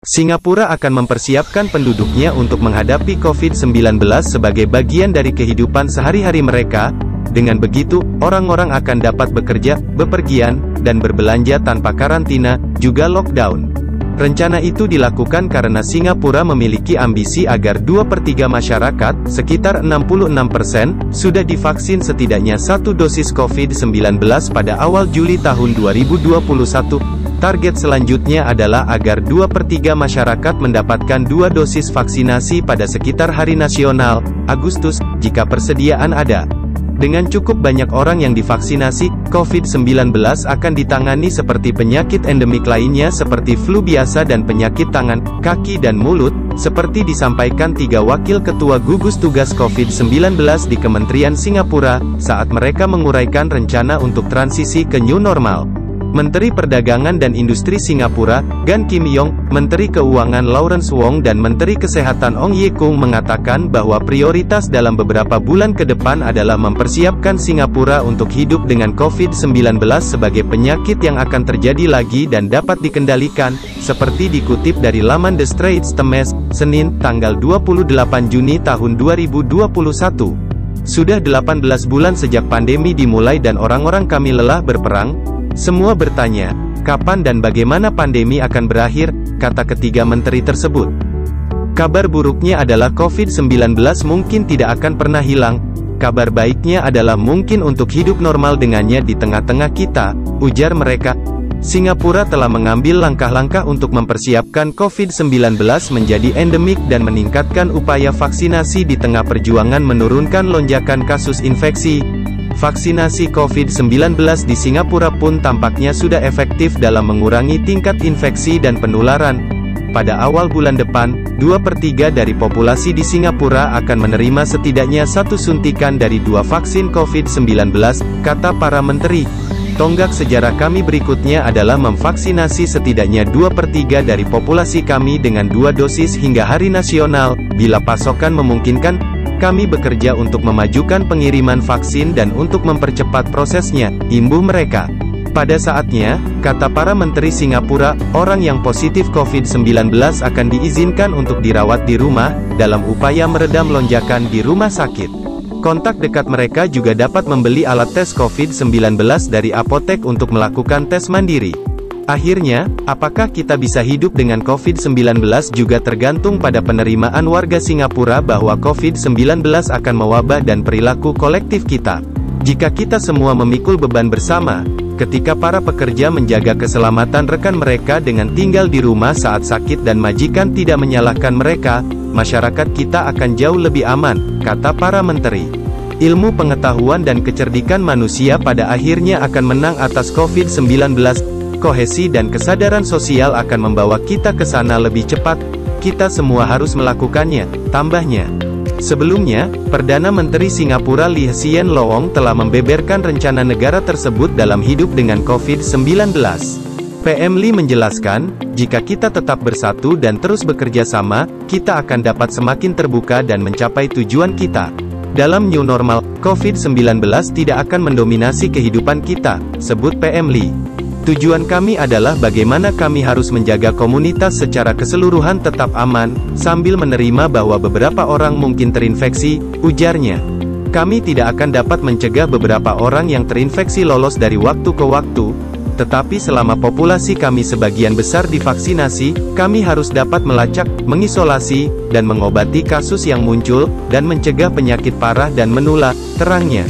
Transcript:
Singapura akan mempersiapkan penduduknya untuk menghadapi COVID-19 sebagai bagian dari kehidupan sehari-hari mereka. Dengan begitu, orang-orang akan dapat bekerja, bepergian, dan berbelanja tanpa karantina, juga lockdown. Rencana itu dilakukan karena Singapura memiliki ambisi agar 2/3 masyarakat, sekitar 66%, sudah divaksin setidaknya 1 dosis COVID-19 pada awal Juli tahun 2021. Target selanjutnya adalah agar 2/3 masyarakat mendapatkan 2 dosis vaksinasi pada sekitar Hari Nasional, Agustus, jika persediaan ada. Dengan cukup banyak orang yang divaksinasi, COVID-19 akan ditangani seperti penyakit endemik lainnya seperti flu biasa dan penyakit tangan, kaki dan mulut, seperti disampaikan 3 wakil ketua gugus tugas COVID-19 di Kementerian Singapura, saat mereka menguraikan rencana untuk transisi ke new normal. Menteri Perdagangan dan Industri Singapura, Gan Kim Yong, Menteri Keuangan Lawrence Wong dan Menteri Kesehatan Ong Ye Kung mengatakan bahwa prioritas dalam beberapa bulan ke depan adalah mempersiapkan Singapura untuk hidup dengan COVID-19 sebagai penyakit yang akan terjadi lagi dan dapat dikendalikan, seperti dikutip dari laman The Straits Times, Senin, tanggal 28 Juni tahun 2021. Sudah 18 bulan sejak pandemi dimulai dan orang-orang kami lelah berperang. Semua bertanya, kapan dan bagaimana pandemi akan berakhir, kata ketiga menteri tersebut. Kabar buruknya adalah COVID-19 mungkin tidak akan pernah hilang. Kabar baiknya adalah mungkin untuk hidup normal dengannya di tengah-tengah kita, ujar mereka. Singapura telah mengambil langkah-langkah untuk mempersiapkan COVID-19 menjadi endemik dan meningkatkan upaya vaksinasi di tengah perjuangan menurunkan lonjakan kasus infeksi. Vaksinasi COVID-19 di Singapura pun tampaknya sudah efektif dalam mengurangi tingkat infeksi dan penularan. Pada awal bulan depan, 2/3 dari populasi di Singapura akan menerima setidaknya 1 suntikan dari 2 vaksin COVID-19, kata para menteri. Tonggak sejarah kami berikutnya adalah memvaksinasi setidaknya 2/3 dari populasi kami dengan 2 dosis hingga Hari Nasional, bila pasokan memungkinkan. Kami bekerja untuk memajukan pengiriman vaksin dan untuk mempercepat prosesnya, imbuh mereka. Pada saatnya, kata para menteri Singapura, orang yang positif COVID-19 akan diizinkan untuk dirawat di rumah, dalam upaya meredam lonjakan di rumah sakit. Kontak dekat mereka juga dapat membeli alat tes COVID-19 dari apotek untuk melakukan tes mandiri. Akhirnya, apakah kita bisa hidup dengan COVID-19 juga tergantung pada penerimaan warga Singapura bahwa COVID-19 akan mewabah dan perilaku kolektif kita. Jika kita semua memikul beban bersama, ketika para pekerja menjaga keselamatan rekan mereka dengan tinggal di rumah saat sakit dan majikan tidak menyalahkan mereka, masyarakat kita akan jauh lebih aman, kata para menteri. Ilmu pengetahuan dan kecerdikan manusia pada akhirnya akan menang atas COVID-19. Kohesi dan kesadaran sosial akan membawa kita ke sana lebih cepat. Kita semua harus melakukannya, tambahnya. Sebelumnya, Perdana Menteri Singapura Lee Hsien Loong telah membeberkan rencana negara tersebut dalam hidup dengan COVID-19. PM Lee menjelaskan, jika kita tetap bersatu dan terus bekerja sama, kita akan dapat semakin terbuka dan mencapai tujuan kita. Dalam new normal, COVID-19 tidak akan mendominasi kehidupan kita, sebut PM Lee. Tujuan kami adalah bagaimana kami harus menjaga komunitas secara keseluruhan tetap aman, sambil menerima bahwa beberapa orang mungkin terinfeksi, ujarnya. Kami tidak akan dapat mencegah beberapa orang yang terinfeksi lolos dari waktu ke waktu, tetapi selama populasi kami sebagian besar divaksinasi, kami harus dapat melacak, mengisolasi, dan mengobati kasus yang muncul, dan mencegah penyakit parah dan menular, terangnya.